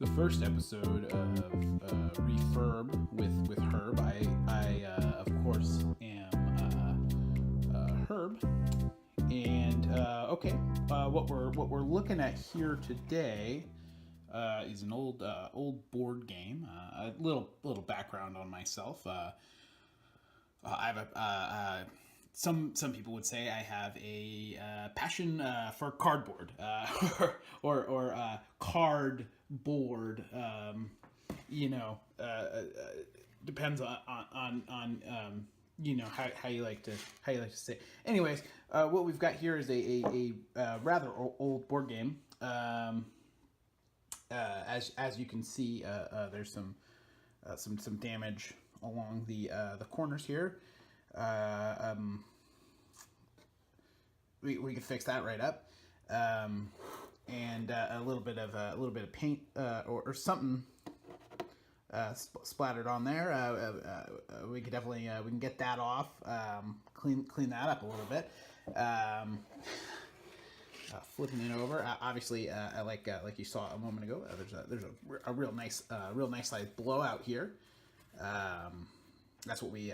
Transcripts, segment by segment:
the first episode of Refurb with Herb. I of course am Herb, and okay. What we're looking at here today is an old board game. A little background on myself. I have some people would say I have a passion for cardboard or cardboard. Depends on how you like to say. Anyways, what we've got here is a rather old board game. As you can see, there's some damage along the corners here. We can fix that right up, and a little bit of paint or something splattered on there. We could definitely we can get that off, clean that up a little bit. Flipping it over, obviously, like you saw a moment ago, there's a real nice size blowout here. That's what we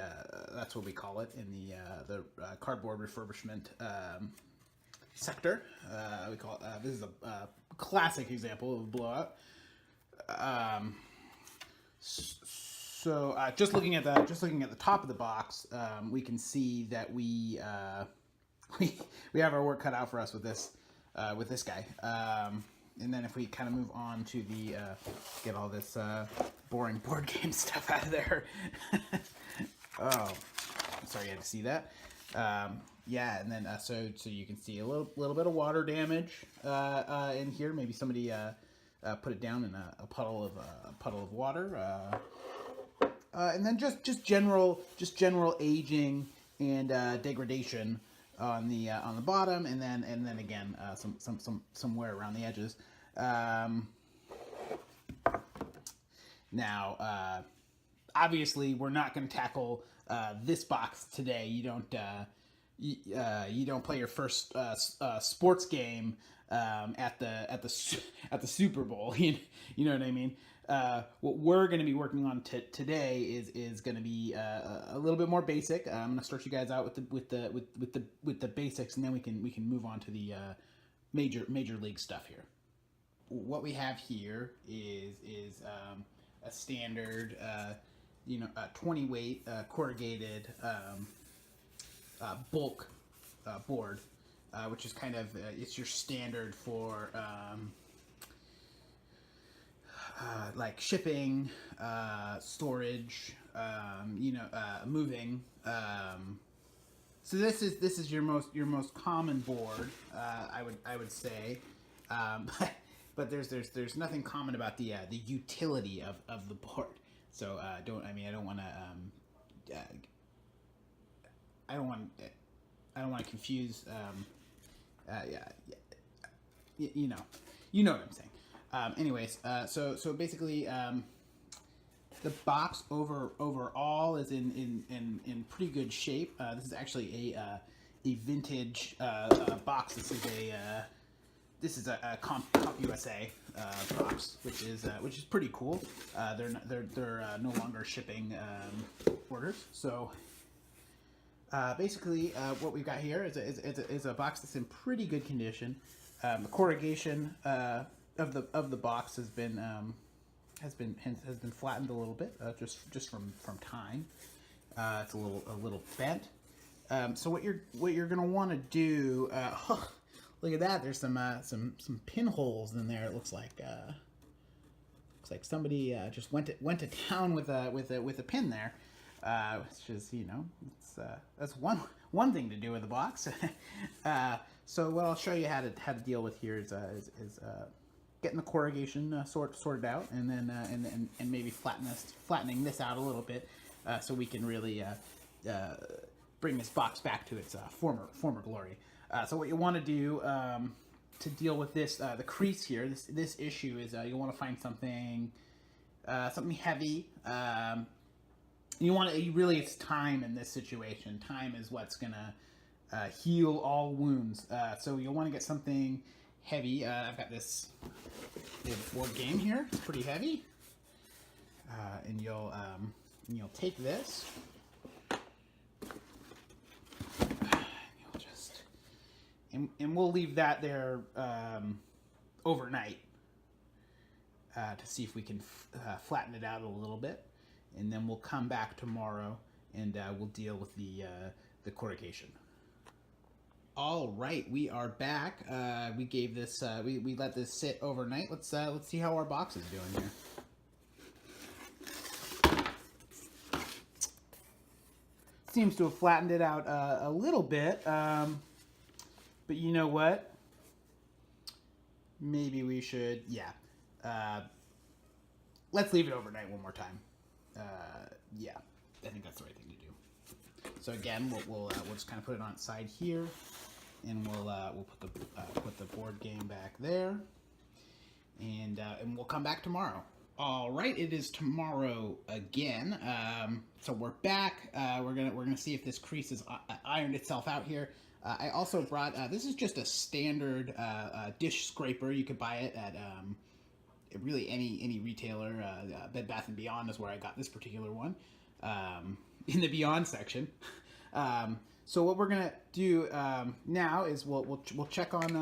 call it in the cardboard refurbishment sector. We call it, this is a classic example of a blowout. So just looking at the top of the box, we can see that we have our work cut out for us with this guy. And then if we kind of move on to the get all this boring board game stuff out of there. Oh, I'm sorry you had to see that. Yeah, and then so you can see a little bit of water damage in here. Maybe somebody put it down in a puddle of water. And then just general aging and degradation on the bottom, and then again some wear around the edges. Now, obviously, we're not going to tackle this box today. You don't play your first sports game at the Super Bowl. You know what I mean? What we're going to be working on today is going to be a little bit more basic. I'm going to start you guys out with the basics, and then we can move on to the major league stuff here. What we have here is a standard 20 weight corrugated bulk board, which is kind of it's your standard for like shipping, storage, moving. So this is your most common board, I would say, but there's nothing common about the utility of the board. So I don't want to confuse. You know what I'm saying. Anyways, so basically, the box overall is in pretty good shape. This is actually a vintage box. This is a Comp USA box, which is pretty cool. They're no longer shipping orders. So basically, what we've got here is a box that's in pretty good condition. The corrugation of the box has been flattened a little bit, just from time. It's a little bent. So what you're gonna want to do? Look at that. There's some pinholes in there. It looks like somebody just went to town with a pin there. Which is that's one thing to do with the box. So what I'll show you how to deal with here is getting the corrugation sorted out, and then and maybe flattening this out a little bit, so we can really bring this box back to its former glory. So what you want to do to deal with this, the crease here, this issue is you want to find something heavy. Really, it's time in this situation. Time is what's gonna heal all wounds. So you'll want to get something heavy. I've got this board game here. It's pretty heavy. And you'll take this. You'll just and we'll leave that there overnight to see if we can flatten it out a little bit, and then we'll come back tomorrow and we'll deal with the corrugation. All right, we are back. We gave this, we let this sit overnight. Let's see how our box is doing here. Seems to have flattened it out a little bit, but you know what? Maybe we should, yeah. Let's leave it overnight one more time. Yeah, I think that's the right thing to do. So again, we'll just kind of put it on its side here, and we'll put the board game back there, and we'll come back tomorrow. All right, it is tomorrow again. So we're back. We're gonna see if this crease has ironed itself out here. I also brought this is just a standard dish scraper. You could buy it at really any retailer. Bed Bath & Beyond is where I got this particular one, in the Beyond section. So what we're gonna do now is we'll check on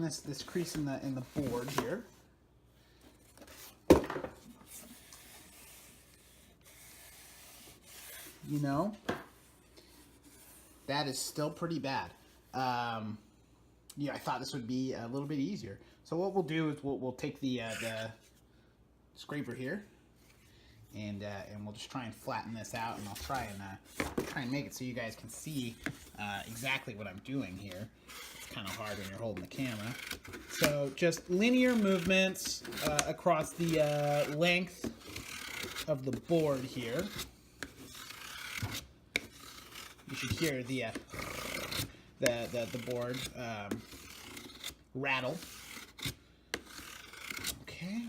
this crease in the board here. You know, that is still pretty bad. Yeah, I thought this would be a little bit easier. So what we'll do is we'll take the scraper here, and we'll just try and flatten this out, and I'll try and make it so you guys can see exactly what I'm doing here. It's kind of hard when you're holding the camera. So just linear movements across the length of the board here. You should hear the board rattle. Okay.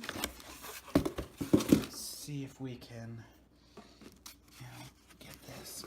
Let's see if we can, get this.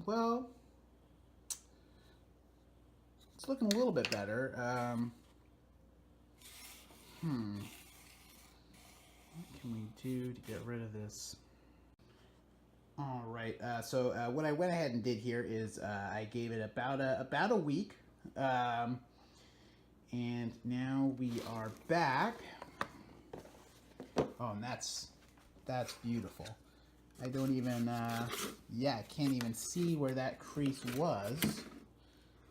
Well, it's looking a little bit better. What can we do to get rid of this? All right. So what I went ahead and did here is I gave it about a week, and now we are back. Oh, and that's beautiful. I don't even, yeah, I can't even see where that crease was.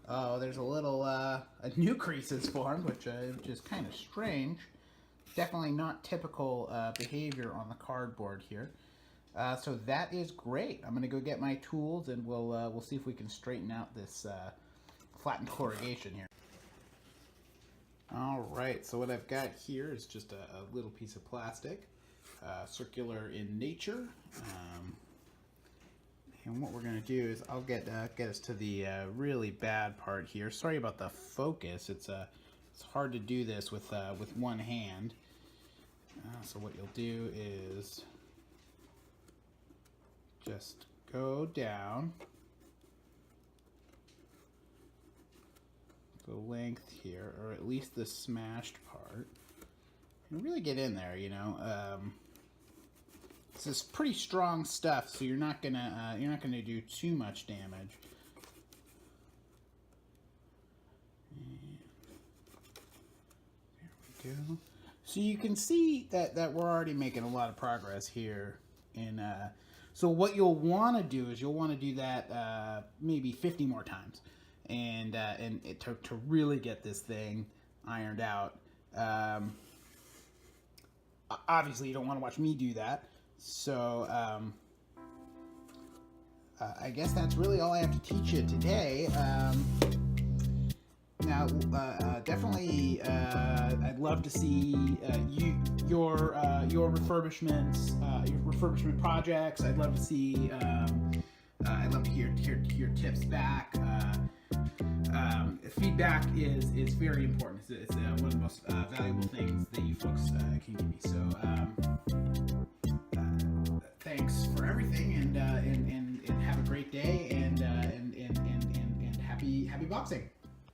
Oh, there's a little, a new crease is formed, which is kind of strange. Definitely not typical behavior on the cardboard here. So that is great. I'm gonna go get my tools, and we'll see if we can straighten out this flattened corrugation here. All right, so what I've got here is just a little piece of plastic. Circular in nature, and what we're going to do is I'll get us to the really bad part here. Sorry about the focus. It's hard to do this with one hand. So what you'll do is just go down the length here, or at least the smashed part, and really get in there. This is pretty strong stuff, so you're not gonna do too much damage. There we go. So you can see that we're already making a lot of progress here. So what you'll want to do is you'll want to do that maybe 50 more times, and to really get this thing ironed out. Obviously, you don't want to watch me do that. So I guess that's really all I have to teach you today. Now, definitely, I'd love to see your refurbishments, your refurbishment projects. I'd love to see. I'd love to hear tips back. Feedback is very important. It's one of the most valuable things that you folks can give me. So thanks for everything, and have a great day, and happy boxing.